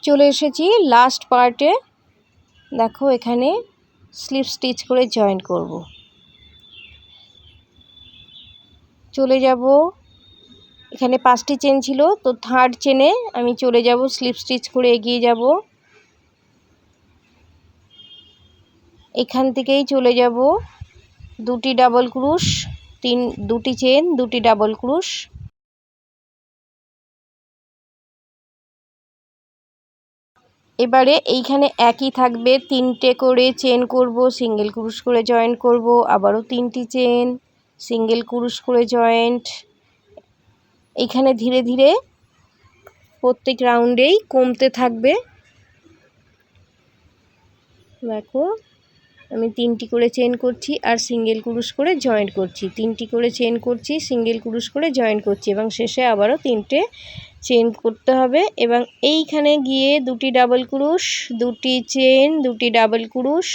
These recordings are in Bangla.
চলে এসেছি লাস্ট পার্টে। দেখো এখানে স্লিপ স্টিচ করে জয়েন করব। চলে যাব, এখানে 5টি চেন ছিল, তো থার্ড চেনে আমি চলে যাব, স্লিপ স্টিচ করে এগিয়ে যাব। এখান থেকেই চলে যাব 2টি ডাবল ক্রুশ, 2টি চেন, 2টি ডাবল ক্রুশ। এবারে এইখানে একই থাকবে, 3টে করে চেন করব, সিঙ্গেল ক্রুশ করে জয়েন্ট করব, আবারও 3টি চেন, সিঙ্গেল ক্রুশ করে জয়েন্ট। এইখানে ধীরে ধীরে প্রত্যেক রাউন্ডেই কমতে থাকবে। দেখো আমি 3টি করে চেন করছি আর সিঙ্গেল ক্রুশ করে জয়েন্ট করছি, 3টি করে চেন করছি, সিঙ্গেল ক্রুশ করে জয়েন্ট করছি এবং শেষে আবারও 3টে চেন করতে হবে। এবং এইখানে গিয়ে 2টি ডাবল ক্রুশ, 2টি চেন, 2টি ডাবল ক্রুশ।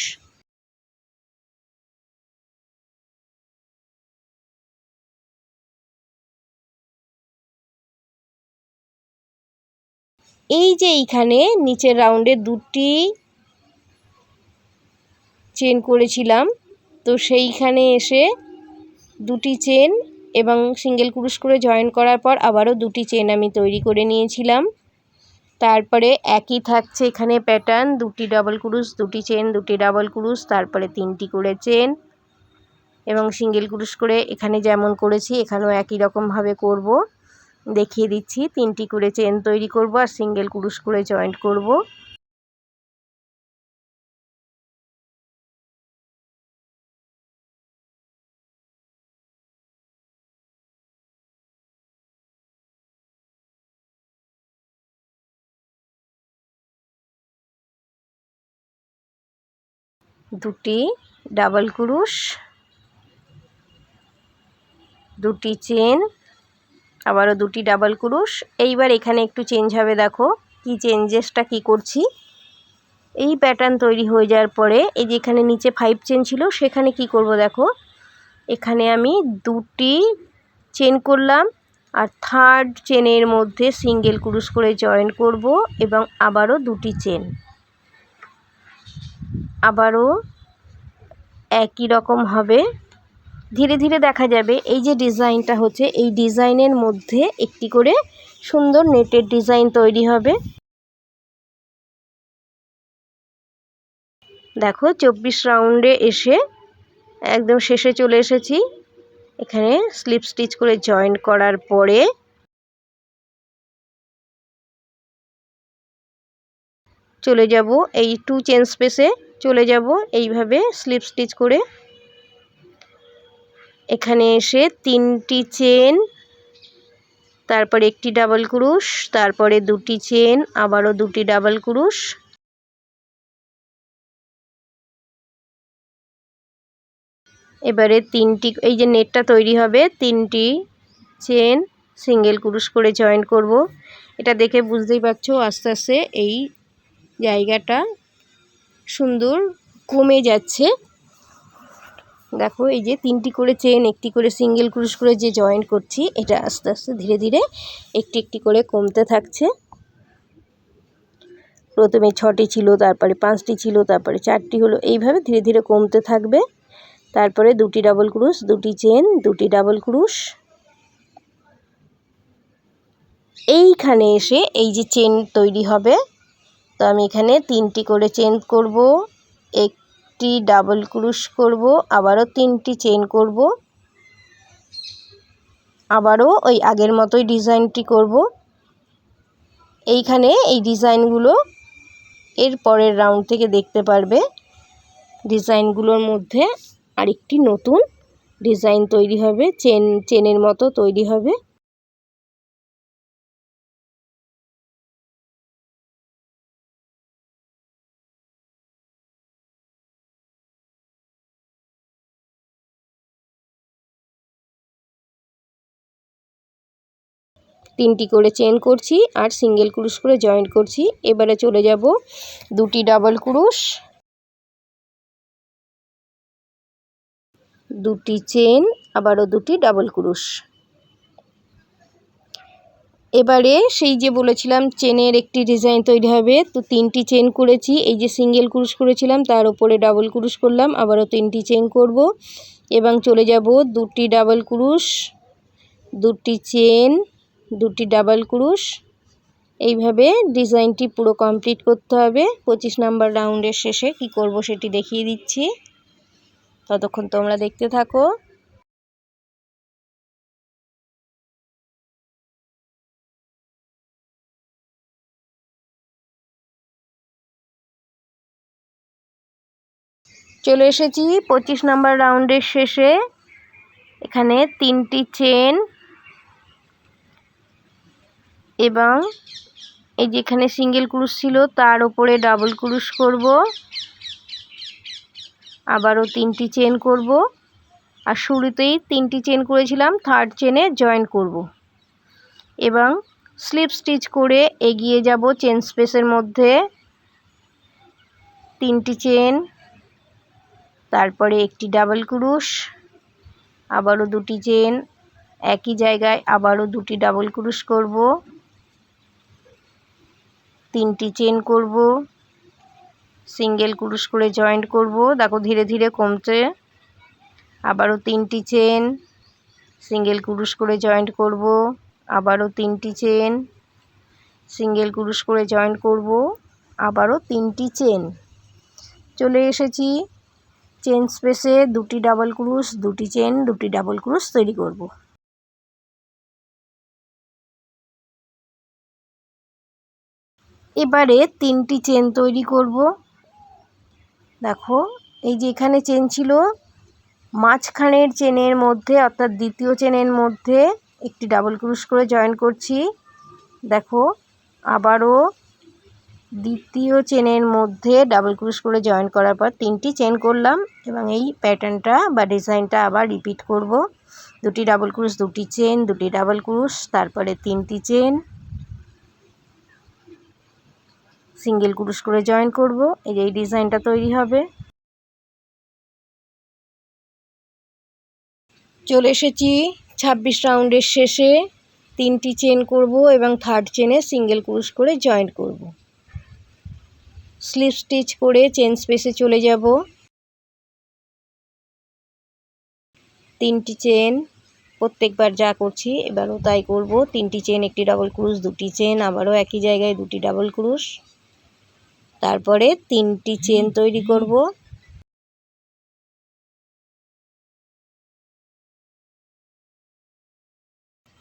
এই যে এইখানে নিচের রাউন্ডে 2টি চেন করেছিলাম, তো সেইখানে এসে 2টি চেন এবং সিঙ্গেল ক্রুশ করে জয়েন করার পর আবারও 2টি চেন আমি তৈরি করে নিয়েছিলাম। তারপরে একই থাকছে এখানে প্যাটার্ন, 2টি ডাবল ক্রুশ, 2টি চেন, 2টি ডাবল ক্রুশ, তারপরে 3টি করে চেন এবং সিঙ্গেল ক্রুশ করে এখানে যেমন করেছি এখানেও একই রকমভাবে করব। দেখিয়ে দিচ্ছি, 3টি করে চেন তৈরি করব আর সিঙ্গেল ক্রুশ করে জয়েন্ট করব। দুটি ডাবল ক্রুশ, 2টি চেন, আবারও 2টি ডাবল ক্রুশ। এইবার এখানে একটু চেঞ্জ হবে, দেখো কি চেঞ্জেসটা কি করছি। এই প্যাটার্ন তৈরি হয়ে যাওয়ার পরে এই যে এখানে নিচে 5 চেন ছিল, সেখানে কি করব দেখো, এখানে আমি 2টি চেন করলাম আর থার্ড চেনের মধ্যে সিঙ্গেল ক্রুশ করে জয়েন করব এবং আবারও 2টি চেন, আবারও একই রকম হবে। ধীরে ধীরে দেখা যাবে এই যে ডিজাইনটা হচ্ছে, এই ডিজাইনের মধ্যে একটি করে সুন্দর নেটের ডিজাইন তৈরি হবে। দেখো 24 রাউন্ডে এসে একদম শেষে চলে এসেছি। এখানে স্লিপ স্টিচ করে জয়েন করার পরে চলে যাব এই 2 চেন স্পেসে, চলে যাব এইভাবে স্লিপ স্টিচ করে। এখানে এসে 3টি চেন, তারপরে একটি ডাবল ক্রুশ, তারপরে 2টি চেন, আবারও 2টি ডাবল ক্রুশ। এবারে 3টি, এই যে নেটটা তৈরি হবে, 3টি চেন, সিঙ্গেল ক্রুশ করে জয়েন করব। এটা দেখে বুঝতেই পারছো আস্তে আস্তে এই জায়গাটা সুন্দর কমে যাচ্ছে। দেখো এই যে 3টি করে চেন, একটি করে সিঙ্গেল ক্রুশ করে যে জয়েন করছি, এটা আস্তে আস্তে ধীরে ধীরে একটি একটি করে কমতে থাকছে। প্রথমে 6টি ছিল, তারপরে 5টি ছিল, তারপরে 4টি হলো, এইভাবে ধীরে ধীরে কমতে থাকবে। তারপরে 2টি ডাবল ক্রুশ, 2টি চেন, 2টি ডাবল ক্রুশ। এইখানে এসে এই যে চেন তৈরি হবে, তো আমি এখানে 3টি করে চেন করব, একটি ডাবল ক্রুশ করব, আবারও 3টি চেন করব, আবারও ওই আগের মতোই ডিজাইনটি করব। এইখানে এই ডিজাইনগুলো এর পরের রাউন্ড থেকে দেখতে পারবে। ডিজাইনগুলোর মধ্যে আরেকটি নতুন ডিজাইন তৈরি হবে, চেনের মতো তৈরি হবে। তিনটি করে চেন করছি আর সিঙ্গেল ক্রুশ করে জয়েন্ট করছি। এবারে চলে যাব 2টি ডাবল ক্রুশ, 2টি চেন, আবারও 2টি ডাবল ক্রুশ। এবারে সেই যে বলেছিলাম চেনের একটি ডিজাইন তৈরি হবে, তো 3টি চেন করেছি। এই যে সিঙ্গেল ক্রুশ করেছিলাম তার উপরে ডাবল ক্রুশ করলাম, আবারও 3টি চেন করব এবং চলে যাব 2টি ডাবল ক্রুশ, 2টি চেন, 2টি ডাবল ক্রুশ। এইভাবে ডিজাইনটি পুরো কমপ্লিট করতে হবে। 25 নাম্বার রাউন্ডের শেষে কি করব সেটি দেখিয়ে দিচ্ছি, ততক্ষণ তোমরা দেখতে থাকো। চলে এসেছি 25 নাম্বার রাউন্ডের শেষে। এখানে 3টি চেন এবং এই যেখানে সিঙ্গেল ক্রুশ ছিল তার উপরে ডাবল ক্রুশ করব, আবারও 3টি চেন করব, আর শুরুতেই 3টি চেন করেছিলাম থার্ড চেনে জয়েন করব এবং স্লিপ স্টিচ করে এগিয়ে যাব চেন স্পেসের মধ্যে। 3টি চেন, তারপরে একটি ডাবল ক্রুশ, আবারও 2টি চেন, একই জায়গায় আবারও 2টি ডাবল ক্রুশ করব, 3টি চেন করব, সিঙ্গেল ক্রুশ করে জয়েন্ট করব, দেখো ধীরে ধীরে কমছে, আবারও 3টি চেন, সিঙ্গেল ক্রুশ করে জয়েন্ট করব, আবারও 3টি চেন, সিঙ্গেল ক্রুশ করে জয়েন্ট করব, আবারও 3টি চেন। চলে এসেছি চেন স্পেসে, 2টি ডাবল ক্রুশ, 2টি চেন, 2টি ডাবল ক্রুশ তৈরি করব। এবারে 3টি চেন তৈরি করব। দেখো এই যে এখানে চেন ছিল, মাঝখানের চেনের মধ্যে অর্থাৎ দ্বিতীয় চেনের মধ্যে একটি ডাবল ক্রুশ করে জয়েন করছি। দেখো আবারও দ্বিতীয় চেনের মধ্যে ডাবল ক্রুশ করে জয়েন করার পর 3টি চেন করলাম এবং এই প্যাটার্নটা বা ডিজাইনটা আবার রিপিট করব। 2টি ডাবল ক্রুশ, 2টি চেন, 2টি ডাবল ক্রুশ, তারপরে 3টি চেন, সিঙ্গেল ক্রুশ করে জয়েন করব। এই ডিজাইনটা তৈরি হবে। চলে এসেছি 26 রাউন্ডের শেষে। 3টি চেন করব এবং থার্ড চেনে সিঙ্গেল ক্রুশ করে জয়েন করব। স্লিপ স্টিচ করে চেন স্পেসে চলে যাব। 3টি চেন, প্রত্যেকবার যা করছি এবারও তাই করব। 3টি চেন, একটি ডাবল ক্রুশ, 2টি চেন, আবারও একই জায়গায় 2টি ডাবল ক্রুশ, তারপরে 3টি চেন তৈরি করব।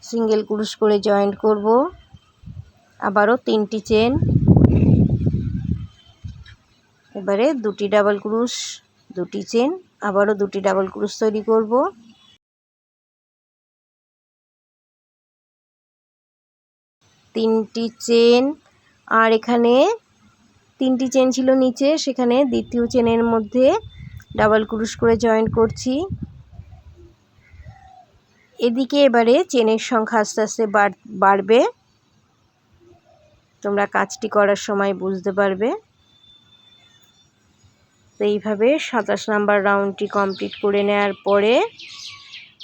সিঙ্গেল ক্রুশ করে জয়েন্ট করব, আবারও 3টি চেন, এবারে 2টি ডাবল ক্রুশ, 2টি চেন, আবারও 2টি ডাবল ক্রুশ তৈরি করব। 3টি চেন, আর এখানে 3টি চেন ছিল নিচে, সেখানে দ্বিতীয় চেনের মধ্যে ডাবল ক্রুশ করে জয়েন করছি। এদিকে এবারে চেনের সংখ্যা আস্তে আস্তে বাড়বে, তোমরা কাজটি করার সময় বুঝতে পারবে। তো এইভাবে 27 নাম্বার রাউন্ডটি কমপ্লিট করে নেওয়ার পরে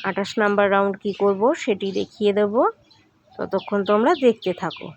28 নাম্বার রাউন্ড কি করব সেটি দেখিয়ে দেব, ততক্ষণ তোমরা দেখতে থাকো।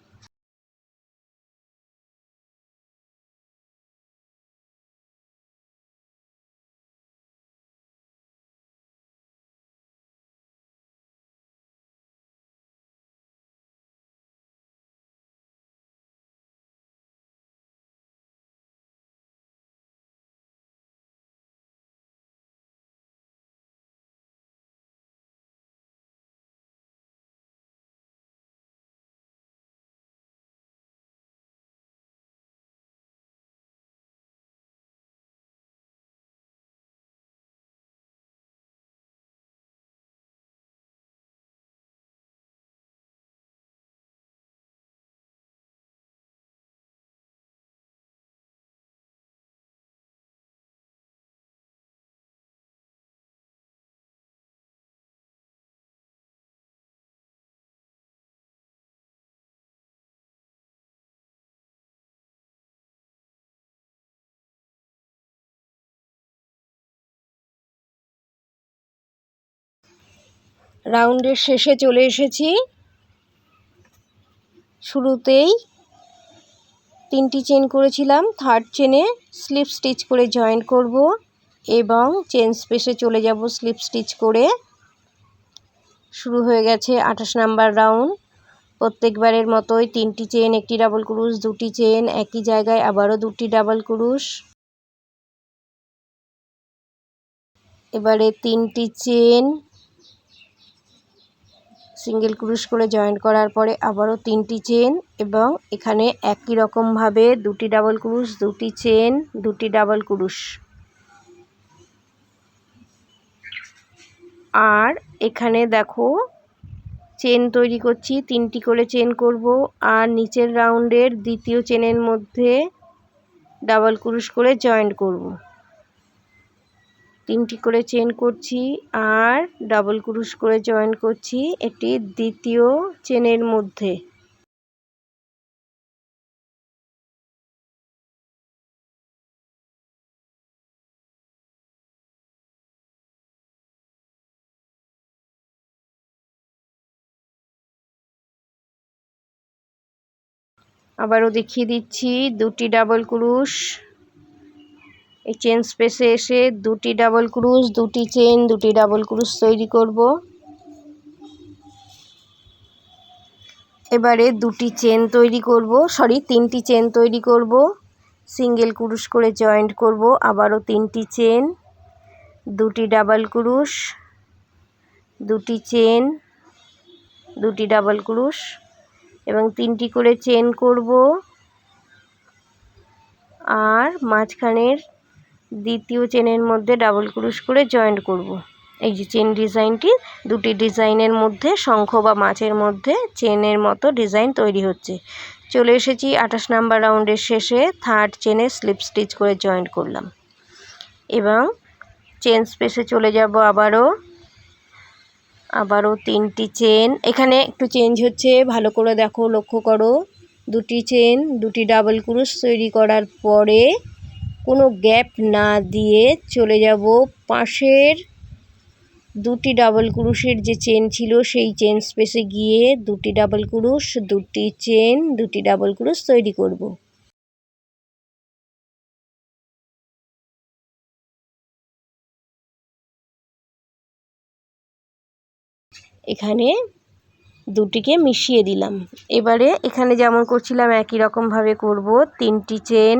রাউন্ডের শেষে চলে এসেছি। শুরুতেই 3টি চেন করেছিলাম, থার্ড চেনে স্লিপ স্টিচ করে জয়েন করব এবং চেন স্পেসে চলে যাব স্লিপ স্টিচ করে। শুরু হয়ে গেছে 28 নাম্বার রাউন্ড। প্রত্যেকবারের মতোই 3টি চেন, একটি ডাবল ক্রুশ, 2টি চেন, একই জায়গায় আবারও 2টি ডাবল ক্রুশ। এবারে 3টি চেন, সিঙ্গেল ক্রুশ করে জয়েন করার পরে আবারও 3টি চেন এবং এখানে একই রকমভাবে 2টি ডাবল ক্রুশ, 2টি চেন, 2টি ডাবল ক্রুশ। আর এখানে দেখো চেন তৈরি করছি, 3টি করে চেন করব আর নিচের রাউন্ডের দ্বিতীয় চেনের মধ্যে ডাবল ক্রুশ করে জয়েন করব। 3টি করে চেন করছি আর ডাবল ক্রুশ করে জয়েন করছি এটি দ্বিতীয় চেনের মধ্যে। আবারও দেখিয়ে দিচ্ছি, 2টি ডাবল ক্রুশ, এই চেন স্পেসে এসে 2টি ডাবল ক্রুশ, 2টি চেন, 2টি ডাবল ক্রুশ তৈরি করব। এবারে 2টি চেন তৈরি করব, 3টি চেন তৈরি করব, সিঙ্গেল ক্রুশ করে জয়েন্ট করব, আবারও 3টি চেন, 2টি ডাবল ক্রুশ, 2টি চেন, 2টি ডাবল ক্রুশ এবং 3টি করে চেন করব আর মাঝখানের দ্বিতীয় চেনের মধ্যে ডাবল ক্রুশ করে জয়েন্ট করব। এই যে চেন ডিজাইনটি, 2টি ডিজাইনের মধ্যে শঙ্খ বা মাছের মধ্যে চেনের মতো ডিজাইন তৈরি হচ্ছে। চলে এসেছি 28 নাম্বার রাউন্ডের শেষে, থার্ড চেনে স্লিপ স্টিচ করে জয়েন্ট করলাম এবং চেন স্পেসে চলে যাব আবারও 3টি চেন। এখানে একটু চেঞ্জ হচ্ছে, ভালো করে দেখো, লক্ষ্য করো। 2টি চেন, 2টি ডাবল ক্রুশ তৈরি করার পরে কোনো গ্যাপ না দিয়ে চলে যাব পাশের 2টি ডাবল ক্রুশের যে চেন ছিল সেই চেন স্পেসে গিয়ে 2টি ডাবল ক্রুশ, 2টি চেন, 2টি ডাবল ক্রুশ তৈরি করব। এখানে 2টিকে মিশিয়ে দিলাম। এবারে এখানে যেমন করছিলাম একই রকমভাবে করব, 3টি চেন,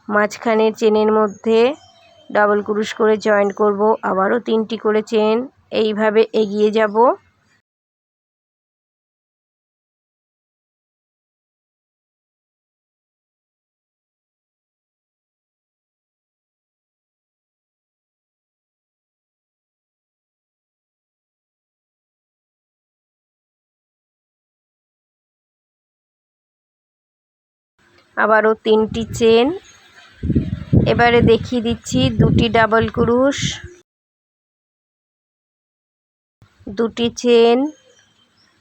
মাঝখানের চেনের মধ্যে ডাবল ক্রুশ করে জয়েন করব, আবারও 3টি করে চেন, এইভাবে এগিয়ে যাব। আবারও 3টি চেন, এবারে দেখিয়ে দিচ্ছি 2টি ডাবল ক্রুশ, 2টি চেন,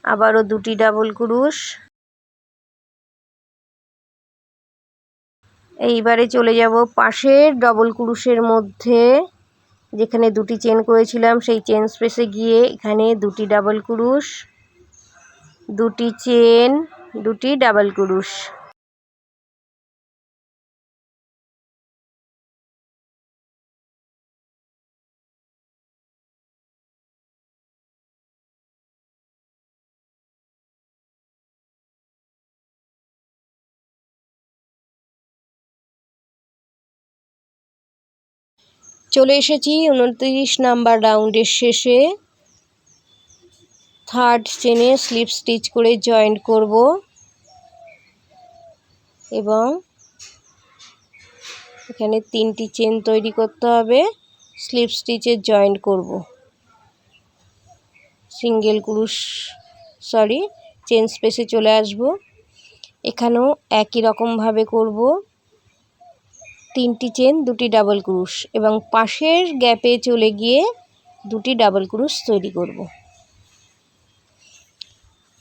আবারও 2টি ডাবল ক্রুশ। এইবারে চলে যাব পাশের ডবল ক্রুশের মধ্যে, যেখানে 2টি চেন করেছিলাম সেই চেন স্পেসে গিয়ে এখানে 2টি ডাবল ক্রুশ, 2টি চেন, 2টি ডাবল ক্রুশ। চলে এসেছি 29 নাম্বার রাউন্ডের শেষে, থার্ড চেনে স্লিপ স্টিচ করে জয়েন্ট করব এবং এখানে 3টি চেন তৈরি করতে হবে, স্লিপ স্টিচে জয়েন্ট করব। সিঙ্গেল ক্রুশ চেন স্পেসে চলে আসব। এখানেও একই রকমভাবে করব, 3টি চেন, 2টি ডাবল ক্রুশ এবং পাশের গ্যাপে চলে গিয়ে 2টি ডাবল ক্রুশ তৈরি করব।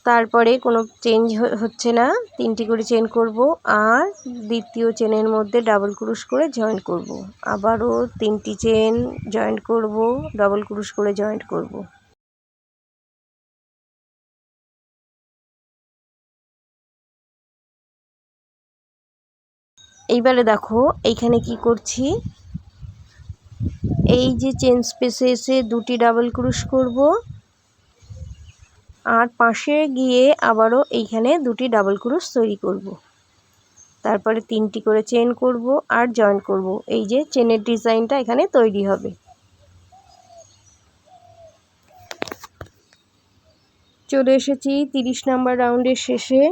তারপরে কোনো চেঞ্জ হচ্ছে না, 3টি করে চেন করব আর দ্বিতীয় চেনের মধ্যে ডাবল ক্রুশ করে জয়েন্ট করব, আবারও 3টি চেন জয়েন্ট করব, ডাবল ক্রুশ করে জয়েন্ট করব। এইবারে দেখো এইখানে কি করছি, এই যে চেন স্পেসে এসে দুটি ডাবল ক্রোশ করব, আর পাশে গিয়ে আবারও এইখানে দুটি ডাবল ক্রোশ তৈরি করব। তারপরে 3টি করে চেন করব আর জয়েন করব। এই যে চেনের ডিজাইনটা এখানে তৈরি হবে। চলে এসেছি 30 নাম্বার রাউন্ডের শেষে।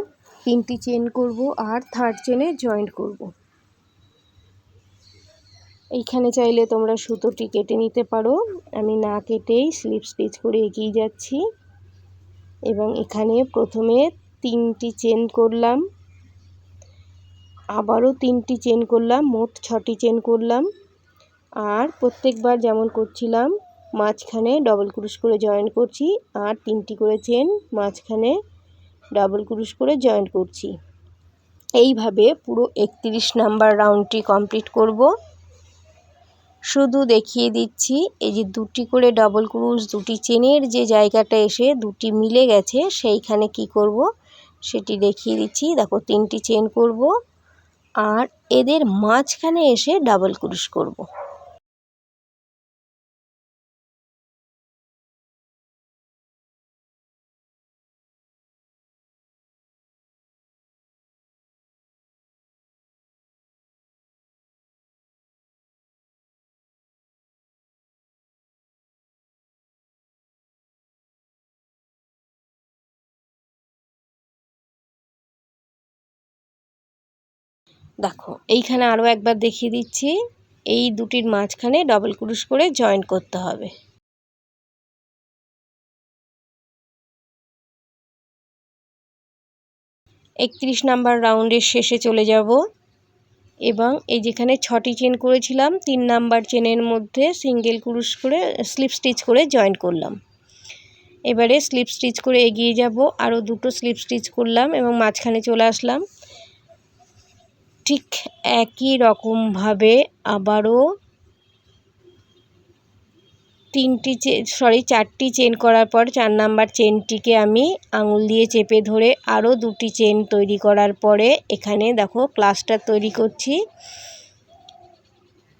3টি চেন করব আর থার্ড চেনে জয়েন করব। এইখানে চাইলে তোমরা সুতোটি কেটে নিতে পারো, আমি না কেটেই স্লিপ স্টিচ করে এগিয়ে যাচ্ছি। এবং এখানে প্রথমে 3টি চেন করলাম, আবারও 3টি চেন করলাম, মোট 6টি চেন করলাম। আর প্রত্যেকবার যেমন করছিলাম মাঝখানে ডবল ক্রোশ করে জয়েন করছি, আর 3টি করে চেন মাঝখানে ডাবল ক্রোশ করে জয়েন করছি। এইভাবে পুরো 31 নাম্বার রাউন্ডটি কমপ্লিট করব। শুধু দেখিয়ে দিচ্ছি, এই যে 2টি করে ডাবল ক্রোশ, 2টি চেনের যে জায়গাটা এসে 2টি মিলে গেছে সেইখানে কি করব সেটি দেখিয়ে দিচ্ছি। দেখো 3টি চেন করব আর এদের মাঝখানে এসে ডাবল ক্রোশ করব। দেখো এইখানে আরও একবার দেখিয়ে দিচ্ছি, এই দুটির মাঝখানে ডাবল ক্রোশ করে জয়েন করতে হবে। একত্রিশ নাম্বার রাউন্ডের শেষে চলে যাব এবং এই যেখানে 6টি চেন করেছিলাম 3 নাম্বার চেনের মধ্যে সিঙ্গেল ক্রোশ করে স্লিপ স্টিচ করে জয়েন করলাম। এবারে স্লিপ স্টিচ করে এগিয়ে যাব, আরও 2টো স্লিপ স্টিচ করলাম এবং মাঝখানে চলে আসলাম। ঠিক একই রকমভাবে আবারও 4টি চেন করার পর 4 নাম্বার চেনটিকে আমি আঙুল দিয়ে চেপে ধরে আরও 2টি চেন তৈরি করার পরে এখানে দেখো ক্লাস্টার তৈরি করছি।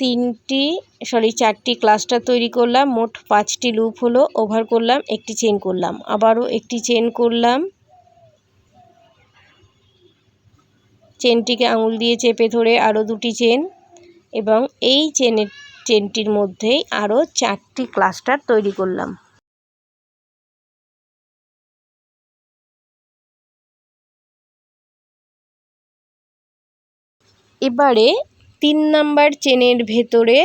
4টি ক্লাস্টার তৈরি করলাম, মোট 5টি লুপ হলো, ওভার করলাম, একটি চেন করলাম, আবারও একটি চেন করলাম, চেনটিকে আঙুল দিয়ে চেপে ধরে আরও 2টি চেন এবং এই চেনটির মধ্যেই আরও 4টি ক্লাস্টার তৈরি করলাম। এবারে 3 নাম্বার চেনের ভেতরে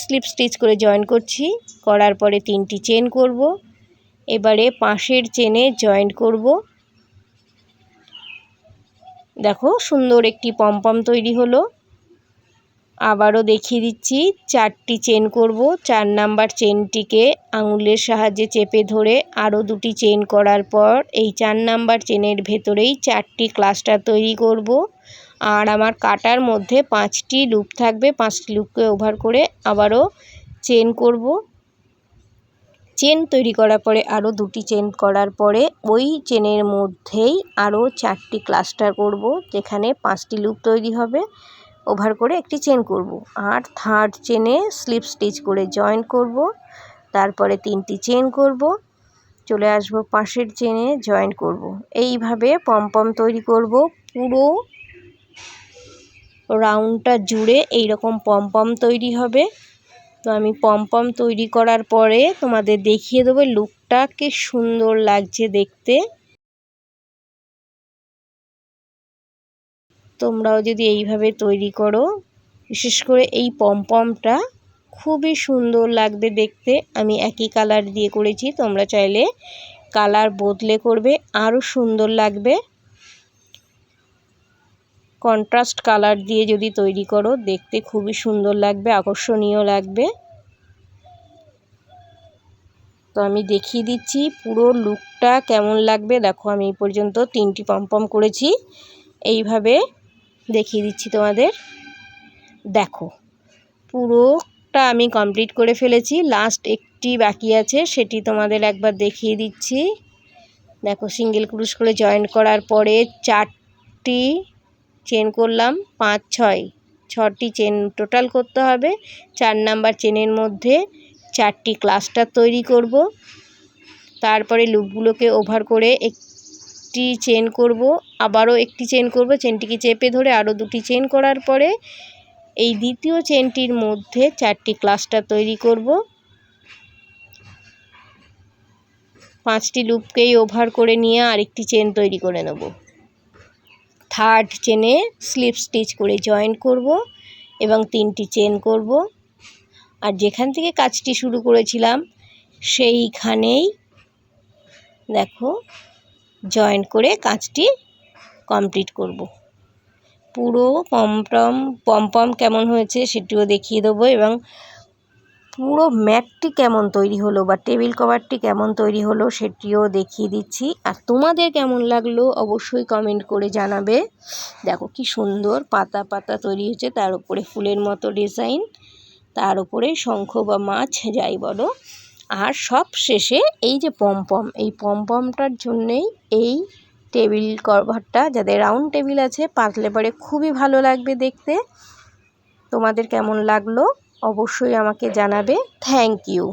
স্লিপ স্টিচ করে জয়েন করছি, করার পরে 3টি চেন করব। এবারে পাশের চেনে জয়েন করব। দেখো সুন্দর একটি পমপম তৈরি হলো। আবারও দেখিয়ে দিচ্ছি, 4টি চেন করব, 4 নাম্বার চেনটিকে আঙুলের সাহায্যে চেপে ধরে আরও 2টি চেন করার পর এই 4 নাম্বার চেনের ভেতরেই 4টি ক্লাস্টার তৈরি করব। আর আমার কাটার মধ্যে 5টি লুপ থাকবে, 5টি লুপকে ওভার করে আবারও চেন করব। চেন তৈরি করার পরে আরও 2টি চেন করার পরে ওই চেনের মধ্যেই আরও 4টি ক্লাস্টার করব, যেখানে 5টি লুপ তৈরি হবে, ওভার করে একটি চেন করব। আর থার্ড চেনে স্লিপ স্টিচ করে জয়েন করব, তারপরে 3টি চেন করব, চলে আসব পাশের চেনে জয়েন করব। এইভাবে পমপম তৈরি করব। পুরো রাউন্ডটা জুড়ে এই রকম পমপম তৈরি হবে। তো আমি পমপম তৈরি করার পরে তোমাদের দেখিয়ে দেবো লুকটা কি সুন্দর লাগছে দেখতে। তোমরাও যদি এইভাবে তৈরি করো, বিশেষ করে এই পমপমটা খুবই সুন্দর লাগবে দেখতে। আমি একই কালার দিয়ে করেছি, তোমরা চাইলে কালার বদলে করবে, আরও সুন্দর লাগবে। কন্ট্রাস্ট কালার দিয়ে যদি তৈরি করো দেখতে খুবই সুন্দর লাগবে, আকর্ষণীয় লাগবে। তো আমি দেখিয়ে দিচ্ছি পুরো লুকটা কেমন লাগবে। দেখো আমি এই পর্যন্ত 3টি পমপম করেছি, এইভাবে দেখিয়ে দিচ্ছি তোমাদের। দেখো পুরোটা আমি কমপ্লিট করে ফেলেছি, লাস্ট একটি বাকি আছে, সেটি তোমাদের একবার দেখিয়ে দিচ্ছি। দেখো সিঙ্গেল ক্রোশ করে জয়েন করার পরে একটি চেন করলাম, 5 6টি চেন টোটাল করতে হবে। 4 নাম্বার চেনের মধ্যে 4টি ক্লাস্টার তৈরি করব। তারপরে লুপগুলোকে ওভার করে একটি চেন করব, আবারও একটি চেন করব, চেনটিকে চেপে ধরে আরও 2টি চেন করার পরে এই দ্বিতীয় চেনটির মধ্যে 4টি ক্লাস্টার তৈরি করব। 5টি লুপকেই ওভার করে নিয়ে আরেকটি চেন তৈরি করে নেব। থার্ড চেনে স্লিপ স্টিচ করে জয়েন করব এবং 3টি চেন করব। আর যেখান থেকে কাজটি শুরু করেছিলাম সেইখানেই দেখো জয়েন করে কাজটি কমপ্লিট করব। পুরো পম কেমন হয়েছে সেটিও দেখিয়ে দেবো এবং পুরো ম্যাটটি কেমন তৈরি হলো বা টেবিল কভারটি কেমন তৈরি হলো সেটিও দেখিয়ে দিচ্ছি। আর তোমাদের কেমন লাগলো অবশ্যই কমেন্ট করে জানাবে। দেখো কি সুন্দর পাতা পাতা তৈরি হয়েছে, তার উপরে ফুলের মতো ডিজাইন, তার উপরে শঙ্খ বা মাছ যাই বলো। আর সব শেষে এই যে এই পমপমটার জন্যেই এই টেবিল কভারটা, যাদের রাউন্ড টেবিল আছে পাতলে পরে খুবই ভালো লাগবে দেখতে। তোমাদের কেমন লাগলো অবশ্যই আমাকে জানাবে। Thank you.